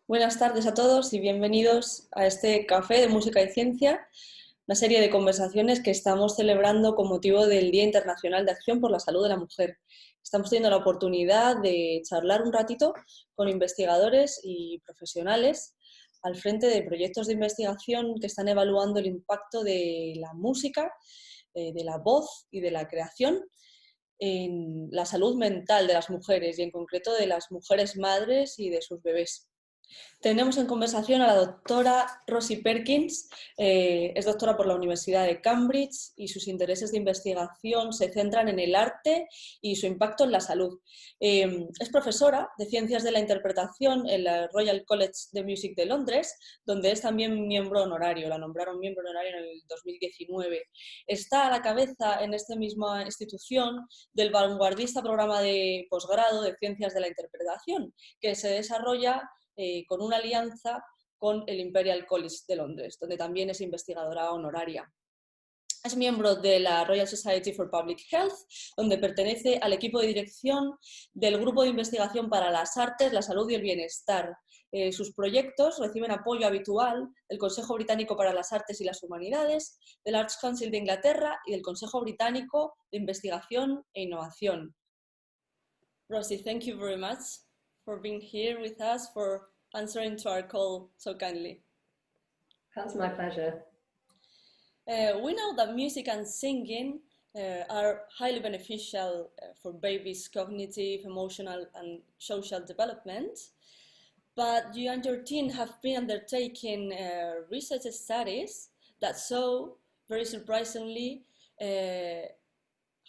Buenas tardes a todos y bienvenidos a este café de música y ciencia, una serie de conversaciones que estamos celebrando con motivo del Día Internacional de Acción por la Salud de la Mujer. Estamos teniendo la oportunidad de charlar un ratito con investigadores y profesionales al frente de proyectos de investigación que están evaluando el impacto de la música, de la voz y de la creación en la salud mental de las mujeres y en concreto de las mujeres madres y de sus bebés. Tenemos en conversación a la doctora Rosie Perkins, es doctora por la Universidad de Cambridge y sus intereses de investigación se centran en el arte y su impacto en la salud. Es profesora de Ciencias de la Interpretación en la Royal College of Music de Londres, donde es también miembro honorario, la nombraron miembro honorario en el 2019. Está a la cabeza en esta misma institución del vanguardista programa de posgrado de Ciencias de la Interpretación, que se desarrolla con una alianza con el Imperial College de Londres, donde también es investigadora honoraria. Es miembro de la Royal Society for Public Health, donde pertenece al equipo de dirección del Grupo de Investigación para las Artes, la Salud y el Bienestar. Sus proyectos reciben apoyo habitual del Consejo Británico para las Artes y las Humanidades, del Arts Council de Inglaterra y del Consejo Británico de Investigación e Innovación. Rosie, thank you very much for being here with us, for answering to our call so kindly. That's my pleasure. We know that music and singing are highly beneficial for babies' cognitive, emotional, and social development. But you and your team have been undertaking research studies that show, very surprisingly,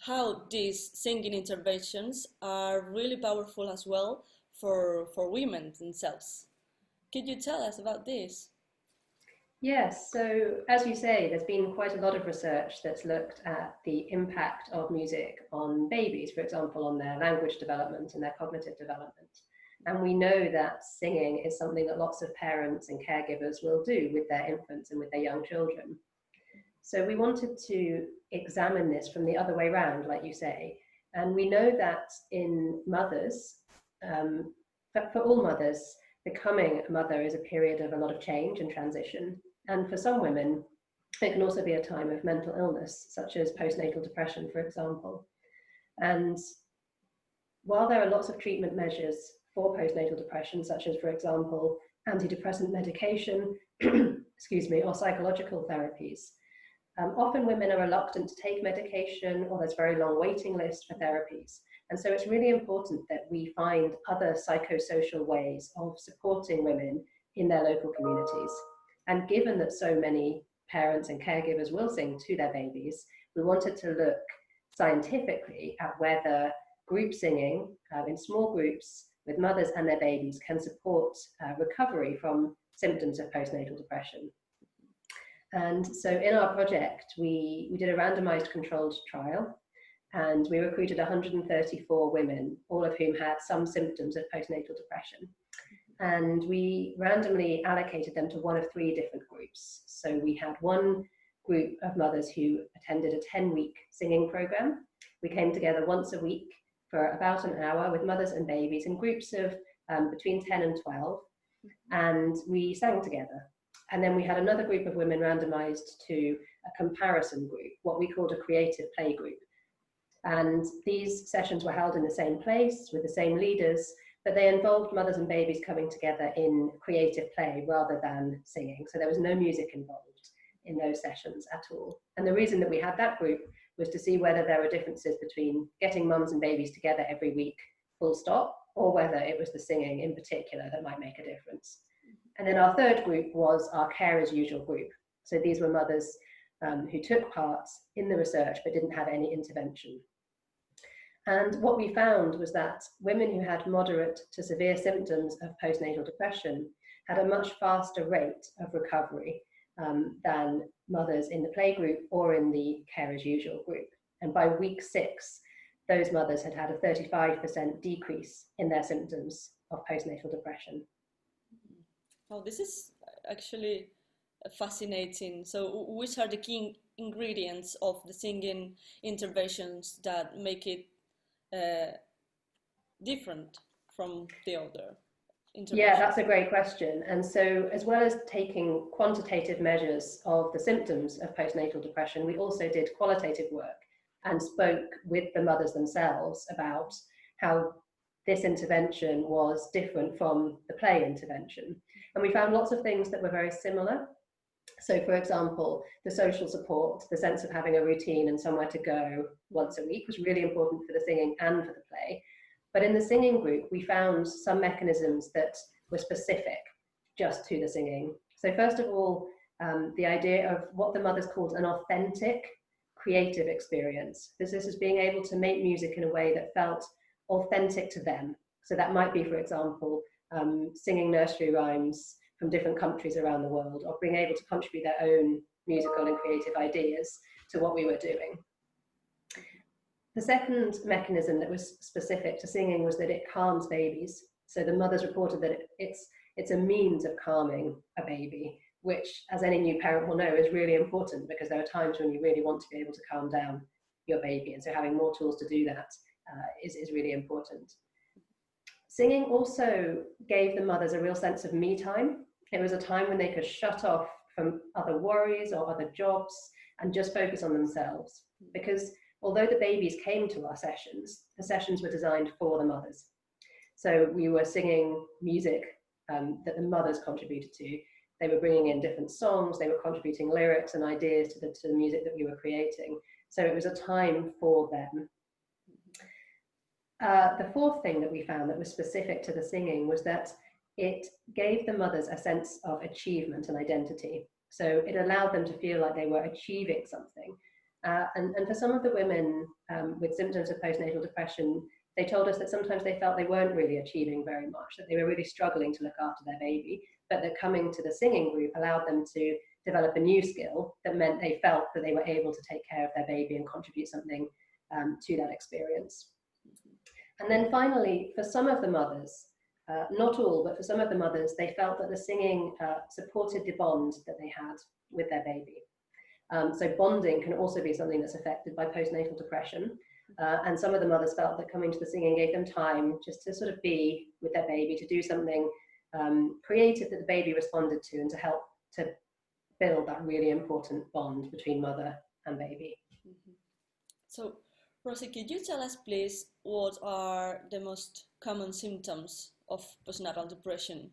how these singing interventions are really powerful as well for women themselves. Could you tell us about this? Yes, so as you say, there's been quite a lot of research that's looked at the impact of music on babies, for example, on their language development and their cognitive development. And we know that singing is something that lots of parents and caregivers will do with their infants and with their young children. So we wanted to examine this from the other way around, like you say. And we know that in mothers, for all mothers, becoming a mother is a period of a lot of change and transition. And for some women, it can also be a time of mental illness, such as postnatal depression, for example. And while there are lots of treatment measures for postnatal depression, such as, for example, antidepressant medication, excuse me, or psychological therapies, often women are reluctant to take medication, or there's a very long waiting list for therapies. And so it's really important that we find other psychosocial ways of supporting women in their local communities. And given that so many parents and caregivers will sing to their babies, we wanted to look scientifically at whether group singing in small groups with mothers and their babies can support recovery from symptoms of postnatal depression. And so in our project, we did a randomized controlled trial, and we recruited 134 women, all of whom had some symptoms of postnatal depression. And we randomly allocated them to one of three different groups. So we had one group of mothers who attended a 10-week singing program. We came together once a week for about an hour with mothers and babies in groups of between 10 and 12, and we sang together. And then we had another group of women randomized to a comparison group, what we called a creative play group. And these sessions were held in the same place with the same leaders, but they involved mothers and babies coming together in creative play rather than singing. So there was no music involved in those sessions at all. And the reason that we had that group was to see whether there were differences between getting mums and babies together every week, full stop, or whether it was the singing in particular that might make a difference. And then our third group was our care as usual group. So these were mothers who took part in the research but didn't have any intervention. And what we found was that women who had moderate to severe symptoms of postnatal depression had a much faster rate of recovery than mothers in the play group or in the care as usual group. And by week 6, those mothers had had a 35% decrease in their symptoms of postnatal depression. Oh, this is actually fascinating. So which are the key ingredients of the singing interventions that make it different from the other intervention? Yeah, that's a great question. And so as well as taking quantitative measures of the symptoms of postnatal depression, we also did qualitative work and spoke with the mothers themselves about how this intervention was different from the play intervention. And we found lots of things that were very similar. So for example, the social support, the sense of having a routine and somewhere to go once a week was really important for the singing and for the play. But in the singing group, we found some mechanisms that were specific just to the singing. So first of all, the idea of what the mothers called an authentic creative experience. This is being able to make music in a way that felt authentic to them. So that might be, for example, singing nursery rhymes from different countries around the world, or being able to contribute their own musical and creative ideas to what we were doing. The second mechanism that was specific to singing was that it calms babies. So the mothers reported that it's a means of calming a baby, which, as any new parent will know, is really important, because there are times when you really want to be able to calm down your baby, and so having more tools to do that is really important. Singing also gave the mothers a real sense of me time. It was a time when they could shut off from other worries or other jobs and just focus on themselves. Because although the babies came to our sessions, the sessions were designed for the mothers. So we were singing music that the mothers contributed to. They were bringing in different songs, they were contributing lyrics and ideas to the music that we were creating. So it was a time for them. The fourth thing that we found that was specific to the singing was that it gave the mothers a sense of achievement and identity. So it allowed them to feel like they were achieving something. And for some of the women with symptoms of postnatal depression, they told us that sometimes they felt they weren't really achieving very much, that they were really struggling to look after their baby, but that coming to the singing group allowed them to develop a new skill that meant they felt that they were able to take care of their baby and contribute something to that experience. And then finally, for some of the mothers, not all, but for some of the mothers, they felt that the singing supported the bond that they had with their baby. So bonding can also be something that's affected by postnatal depression. And some of the mothers felt that coming to the singing gave them time just to sort of be with their baby, to do something creative that the baby responded to, and to help to build that really important bond between mother and baby. Mm-hmm. So, Rosie, could you tell us, please, what are the most common symptoms of postnatal depression?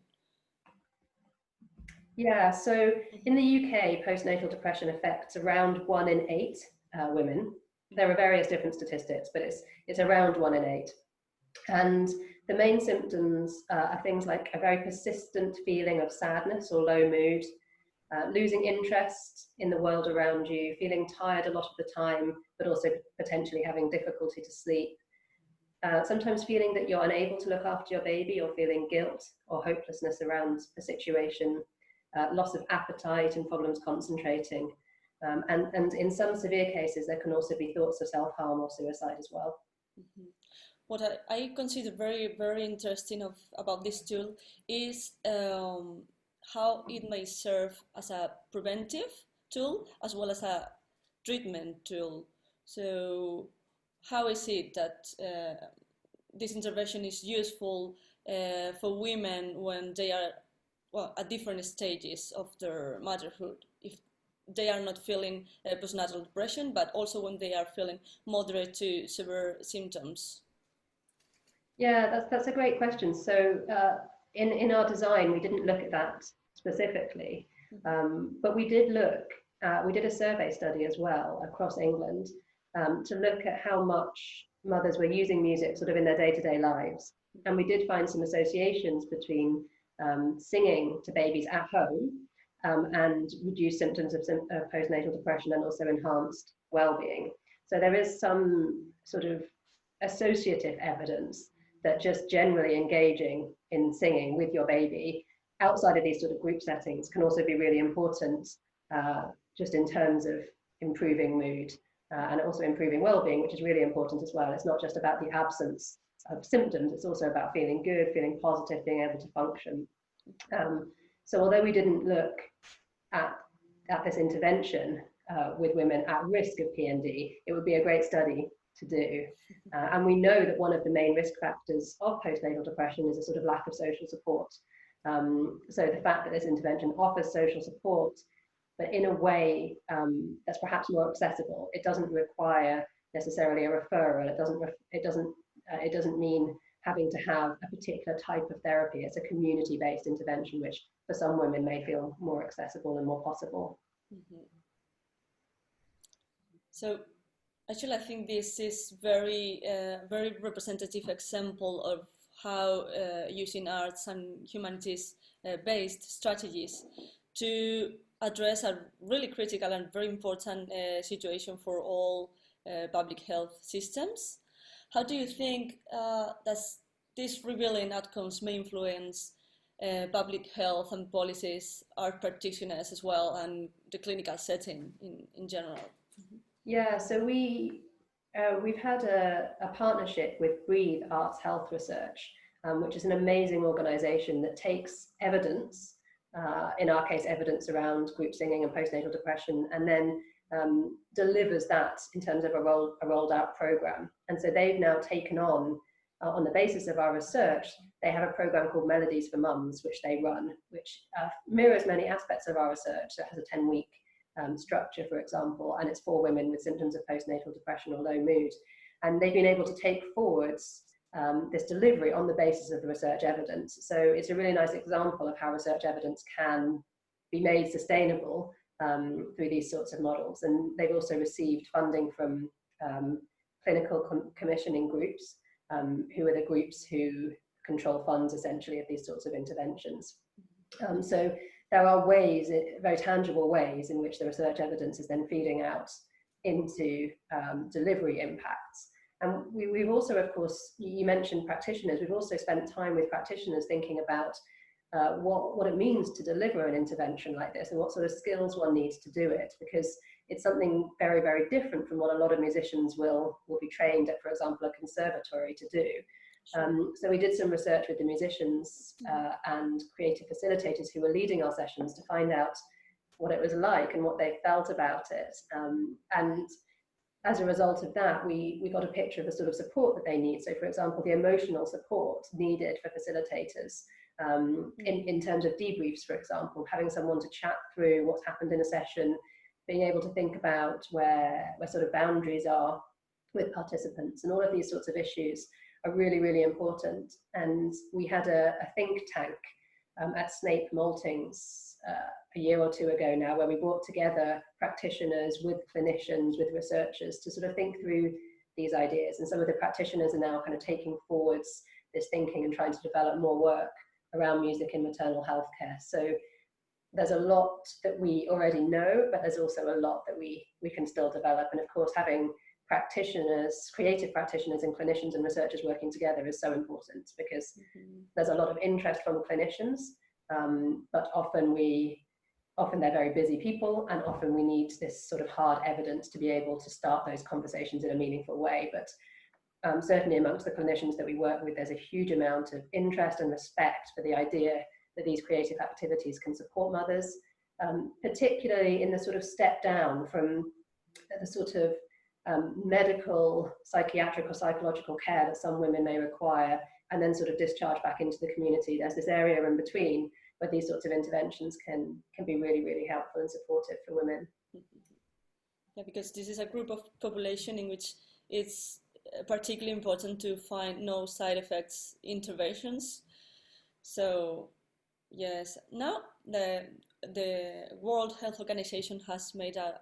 Yeah, so in the UK, postnatal depression affects around 1 in 8 women. There are various different statistics, but it's around 1 in 8. And the main symptoms are things like a very persistent feeling of sadness or low mood, losing interest in the world around you, feeling tired a lot of the time, but also potentially having difficulty to sleep. Sometimes feeling that you're unable to look after your baby, or feeling guilt or hopelessness around the situation, loss of appetite and problems concentrating. And in some severe cases, there can also be thoughts of self-harm or suicide as well. Mm-hmm. What I consider very, very interesting about this tool is how it may serve as a preventive tool as well as a treatment tool. So how is it that this intervention is useful for women when they are at different stages of their motherhood, if they are not feeling postnatal depression, but also when they are feeling moderate to severe symptoms? Yeah, that's a great question. So in our design, we didn't look at that specifically, but we did we did a survey study as well across England to look at how much mothers were using music sort of in their day-to-day lives. And we did find some associations between singing to babies at home and reduced symptoms of postnatal depression, and also enhanced well-being. So there is some sort of associative evidence that just generally engaging in singing with your baby outside of these sort of group settings can also be really important, just in terms of improving mood and also improving well-being, which is really important as well. It's not just about the absence of symptoms, it's also about feeling good, feeling positive, being able to function. So although we didn't look at this intervention with women at risk of PND, it would be a great study to do. And we know that one of the main risk factors of postnatal depression is a sort of lack of social support. So the fact that this intervention offers social support, but in a way that's perhaps more accessible. It doesn't require necessarily a referral. It doesn't mean having to have a particular type of therapy. It's a community-based intervention, which for some women may feel more accessible and more possible. Mm-hmm. So actually, I think this is very representative example of how using arts and humanities-based strategies to address a really critical and very important situation for all public health systems. How do you think that these revealing outcomes may influence public health and policies, art practitioners as well, and the clinical setting in general? Yeah, so we've had a partnership with Breathe Arts Health Research, which is an amazing organization that takes evidence, in our case, evidence around group singing and postnatal depression, and then delivers that in terms of a rolled out program. And so they've now taken on the basis of our research, they have a program called Melodies for Mums, which they run, which mirrors many aspects of our research. So it has a 10-week structure, for example, and it's for women with symptoms of postnatal depression or low mood. And they've been able to take forwards this delivery on the basis of the research evidence. So it's a really nice example of how research evidence can be made sustainable through these sorts of models. And they've also received funding from clinical commissioning groups, who are the groups who control funds essentially of these sorts of interventions. So there are ways, very tangible ways, in which the research evidence is then feeding out into delivery impacts. And we've also, of course, you mentioned practitioners, we've also spent time with practitioners thinking about what it means to deliver an intervention like this and what sort of skills one needs to do it, because it's something very, very different from what a lot of musicians will be trained at, for example, a conservatory to do. So we did some research with the musicians and creative facilitators who were leading our sessions to find out what it was like and what they felt about it. And as a result of that, we got a picture of the sort of support that they need. So, for example, the emotional support needed for facilitators in terms of debriefs, for example, having someone to chat through what's happened in a session, being able to think about where sort of boundaries are with participants, and all of these sorts of issues are really, really important. And we had a think tank at Snape Maltings a year or two ago now, where we brought together practitioners with clinicians, with researchers, to sort of think through these ideas. And some of the practitioners are now kind of taking forwards this thinking and trying to develop more work around music in maternal health care. So there's a lot that we already know, but there's also a lot that we can still develop. And of course, having practitioners, creative practitioners and clinicians and researchers working together is so important, because there's a lot of interest from clinicians, but often they're very busy people, and often we need this sort of hard evidence to be able to start those conversations in a meaningful way. But certainly amongst the clinicians that we work with, there's a huge amount of interest and respect for the idea that these creative activities can support mothers, particularly in the sort of step down from the sort of medical, psychiatric or psychological care that some women may require, and then sort of discharge back into the community. There's this area in between where these sorts of interventions can be really, really helpful and supportive for women. Yeah, because this is a group of population in which it's particularly important to find no side effects interventions. So yes, now the World Health Organization has made a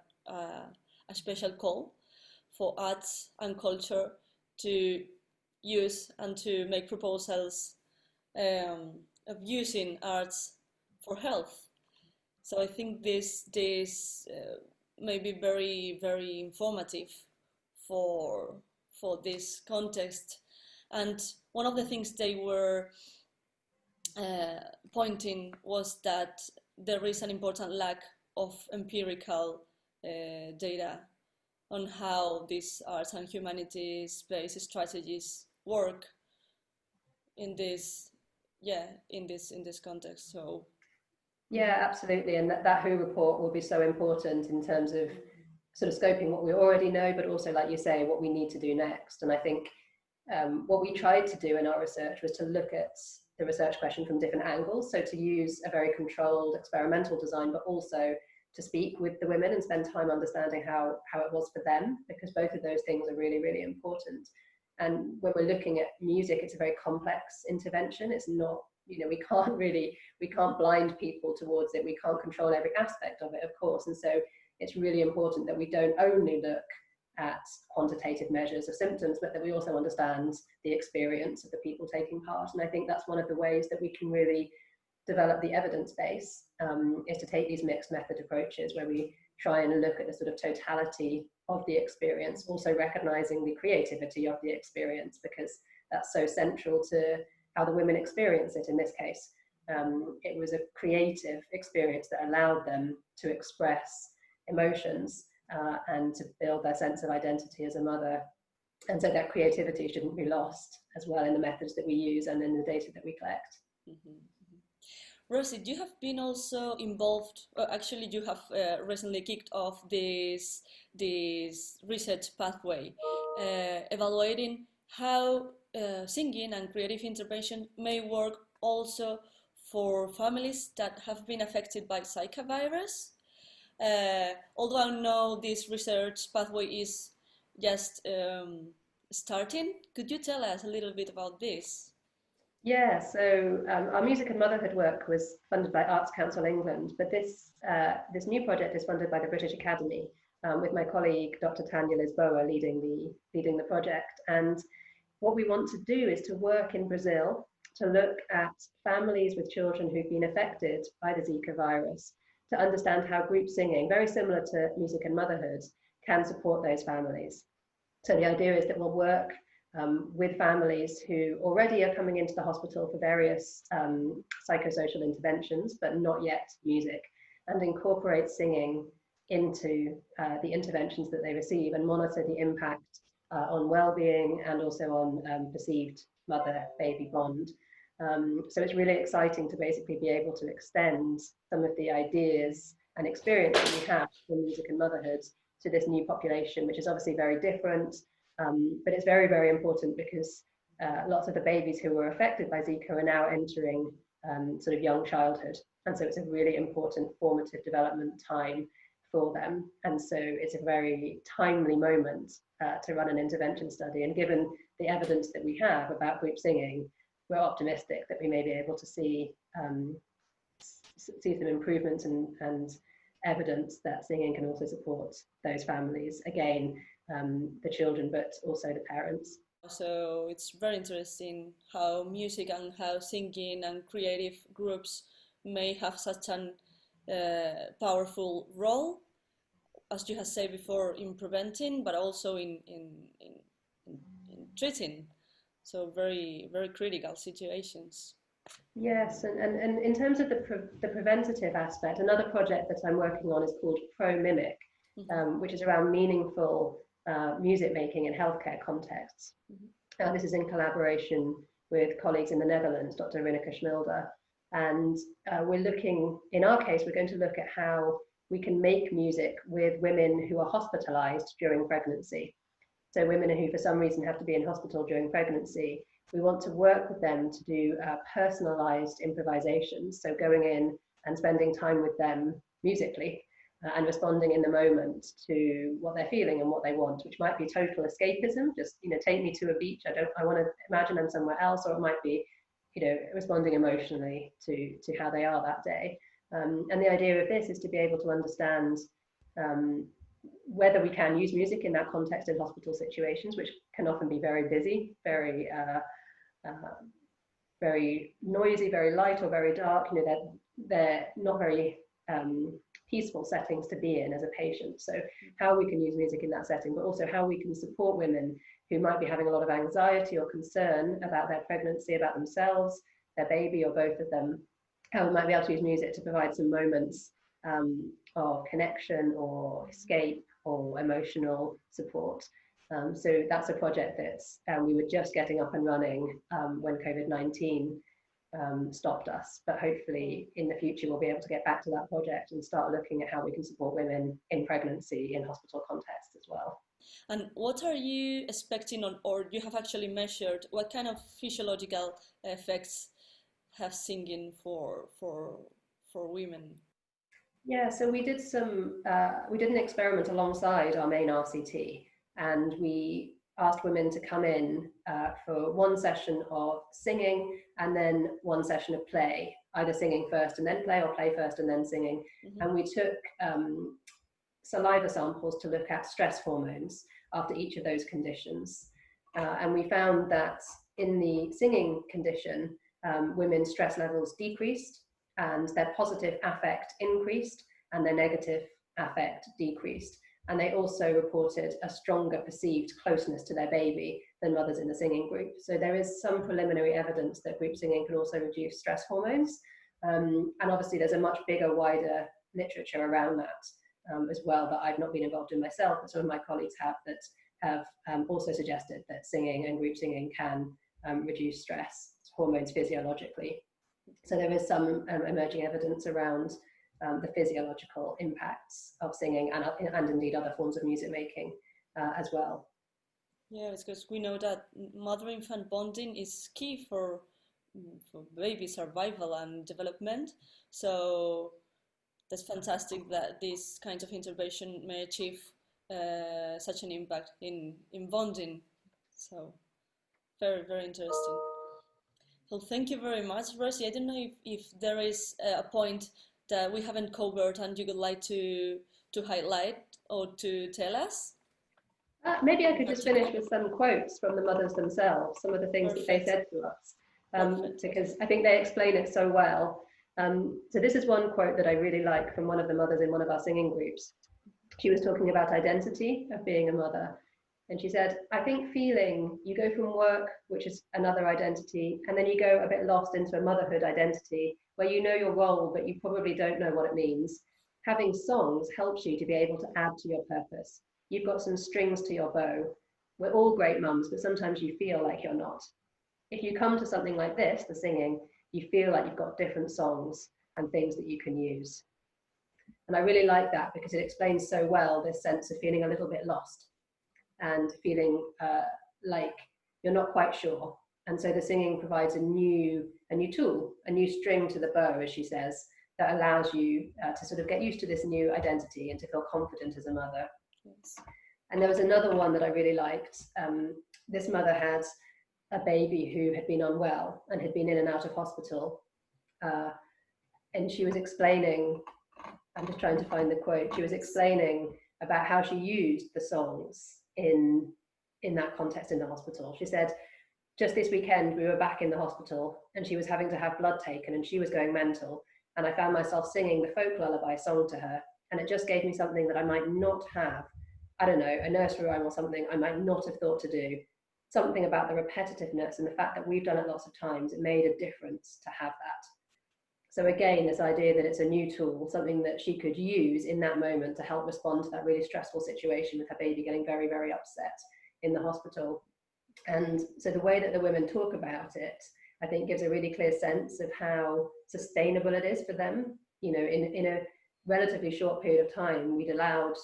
special call for arts and culture to use and to make proposals of using arts for health. So I think this may be very, very informative for this context. And one of the things they were pointing was that there is an important lack of empirical data on how these arts and humanities-based strategies work in this context. So yeah, absolutely. And that WHO report will be so important in terms of sort of scoping what we already know, but also, like you say, what we need to do next. And I think what we tried to do in our research was to look at the research question from different angles. So to use a very controlled experimental design, but also to speak with the women and spend time understanding how it was for them, because both of those things are really, really important. And when we're looking at music, it's a very complex intervention. It's not, you know, we can't blind people towards it. We can't control every aspect of it, of course. And so it's really important that we don't only look at quantitative measures of symptoms, but that we also understand the experience of the people taking part. And I think that's one of the ways that we can really develop the evidence base, is to take these mixed method approaches where we try and look at the sort of totality of the experience, also recognizing the creativity of the experience, because that's so central to how the women experience it in this case. It was a creative experience that allowed them to express emotions and to build their sense of identity as a mother. And so that creativity shouldn't be lost as well in the methods that we use and in the data that we collect. Mm-hmm. Rosie, you have been also involved, actually you have recently kicked off this research pathway, evaluating how singing and creative intervention may work also for families that have been affected by Zika virus. Although I know this research pathway is just starting, could you tell us a little bit about this? Yeah, so our Music and Motherhood work was funded by Arts Council England, but this new project is funded by the British Academy, with my colleague Dr Tanya Lisboa leading the project. And what we want to do is to work in Brazil to look at families with children who've been affected by the Zika virus, to understand how group singing, very similar to Music and Motherhood, can support those families. So the idea is that we'll work with families who already are coming into the hospital for various psychosocial interventions, but not yet music, and incorporate singing into the interventions that they receive and monitor the impact on well-being and also on perceived mother-baby bond. So it's really exciting to basically be able to extend some of the ideas and experience that we have in music and motherhood to this new population, which is obviously very different, but it's very, very important because lots of the babies who were affected by Zika are now entering sort of young childhood. And so it's a really important formative development time for them. And so it's a very timely moment to run an intervention study. And given the evidence that we have about group singing, we're optimistic that we may be able to see some improvements and evidence that singing can also support those families, again, the children, but also the parents. So it's very interesting how music and how singing and creative groups may have such an powerful role, as you have said before, in preventing, but also in treating. So very, very critical situations. Yes, and in terms of the preventative aspect, another project that I'm working on is called Pro-Mimic, which is around meaningful music making in healthcare contexts. This is in collaboration with colleagues in the Netherlands, Dr Rineke Schmilder. And we're looking, in our case, we're going to look at how we can make music with women who are hospitalized during pregnancy. So women who for some reason have to be in hospital during pregnancy, we want to work with them to do personalized improvisations. So going in and spending time with them musically and responding in the moment to what they're feeling and what they want, which might be total escapism, just, you know, take me to a beach, I want to imagine I'm somewhere else, or it might be, you know, responding emotionally to how they are that day. And the idea of this is to be able to understand whether we can use music in that context in hospital situations, which can often be very busy, very noisy, very light, or very dark. You know, they're not very peaceful settings to be in as a patient. So how we can use music in that setting, but also how we can support women who might be having a lot of anxiety or concern about their pregnancy, about themselves, their baby, or both of them, how we might be able to use music to provide some moments of connection or escape or emotional support. So that's a project that we were just getting up and running when COVID-19 stopped us. But hopefully in the future we'll be able to get back to that project and start looking at how we can support women in pregnancy in hospital context as well. And what are you expecting on, or you have actually measured, what kind of physiological effects have singing for women? Yeah, so we did an experiment alongside our main RCT, and we asked women to come in for one session of singing and then one session of play, either singing first and then play, or play first and then singing. Mm-hmm. And we took saliva samples to look at stress hormones after each of those conditions. And we found that in the singing condition, women's stress levels decreased, and their positive affect increased, and their negative affect decreased. And they also reported a stronger perceived closeness to their baby than mothers in the singing group. So there is some preliminary evidence that group singing can also reduce stress hormones. And obviously there's a much bigger, wider literature around that as well, that I've not been involved in myself, but some of my colleagues have, that have also suggested that singing and group singing can reduce stress hormones physiologically. So there is some emerging evidence around the physiological impacts of singing and indeed other forms of music making as well. Yeah, because we know that mother-infant bonding is key for baby survival and development. So that's fantastic that this kind of intervention may achieve such an impact in bonding. So very, very interesting. So thank you very much, Rosie. I don't know if there is a point that we haven't covered and you would like to highlight or to tell us. Maybe I could just finish with some quotes from the mothers themselves, some of the things that they said to us, because I think they explain it so well. So this is one quote that I really like from one of the mothers in one of our singing groups. She was talking about identity of being a mother. And she said, I think feeling, you go from work, which is another identity, and then you go a bit lost into a motherhood identity, where you know your role, but you probably don't know what it means. Having songs helps you to be able to add to your purpose. You've got some strings to your bow. We're all great mums, but sometimes you feel like you're not. If you come to something like this, the singing, you feel like you've got different songs and things that you can use. And I really like that because it explains so well this sense of feeling a little bit lost and feeling like you're not quite sure. And so the singing provides a new tool, a new string to the bow, as she says, that allows you to sort of get used to this new identity and to feel confident as a mother. Yes. And there was another one that I really liked. This mother had a baby who had been unwell and had been in and out of hospital. And she was explaining, I'm just trying to find the quote, she was explaining about how she used the songs in that context in the hospital. She said, just this weekend we were back in the hospital and she was having to have blood taken and she was going mental, and I found myself singing the folk lullaby song to her, and it just gave me something that I might not have, I don't know, a nursery rhyme or something I might not have thought to do. Something about the repetitiveness and the fact that we've done it lots of times, it made a difference to have that. So again, this idea that it's a new tool, something that she could use in that moment to help respond to that really stressful situation with her baby getting very, very upset in the hospital. And so the way that the women talk about it, I think gives a really clear sense of how sustainable it is for them. You know, in a relatively short period of time, we'd allowed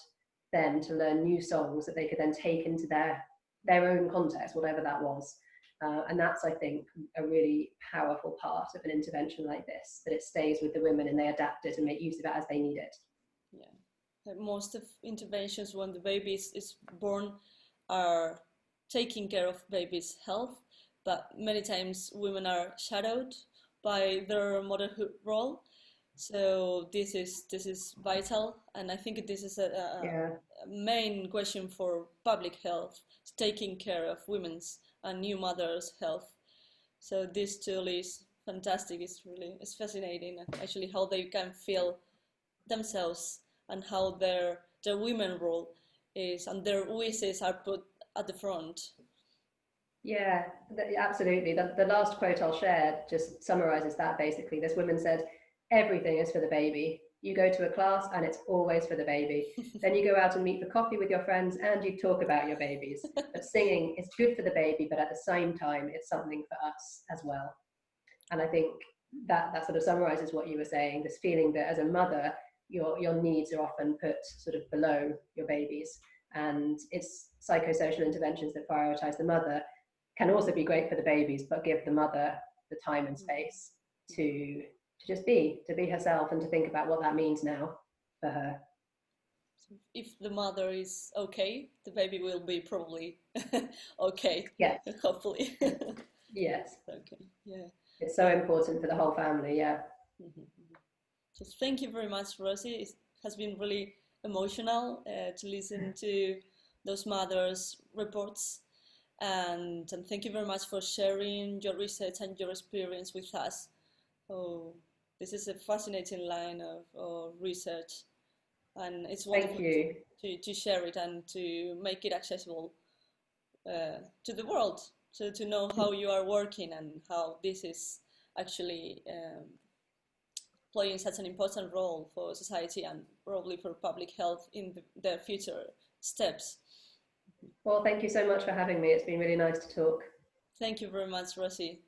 them to learn new songs that they could then take into their own context, whatever that was. And that's, I think, a really powerful part of an intervention like this, that it stays with the women and they adapt it and make use of it as they need it. Yeah, most of interventions when the baby is born are taking care of baby's health, but many times women are shadowed by their motherhood role. So this is vital, and I think this is a main question for public health, taking care of women's and new mothers' health. So this tool is fantastic. It's fascinating actually how they can feel themselves and how their women role is and their wishes are put at the front. Yeah, absolutely. The last quote I'll share just summarizes that basically. This woman said, everything is for the baby. You go to a class and it's always for the baby. Then you go out and meet for coffee with your friends and you talk about your babies. But singing is good for the baby, but at the same time, it's something for us as well. And I think that sort of summarizes what you were saying, this feeling that as a mother, your needs are often put sort of below your baby's. And it's psychosocial interventions that prioritize the mother can also be great for the babies, but give the mother the time and space to just be herself and to think about what that means now for her. If the mother is okay, the baby will be probably okay. Yes. Hopefully. Yes. Okay. Yeah. It's so important for the whole family. Yeah. So thank you very much, Rosie. It has been really emotional to listen to those mothers' reports, and thank you very much for sharing your research and your experience with us. Oh, this is a fascinating line of research, and it's wonderful to share it and to make it accessible to the world, so to know how you are working and how this is actually playing such an important role for society and probably for public health in the future steps. Well, thank you so much for having me. It's been really nice to talk. Thank you very much, Rosie.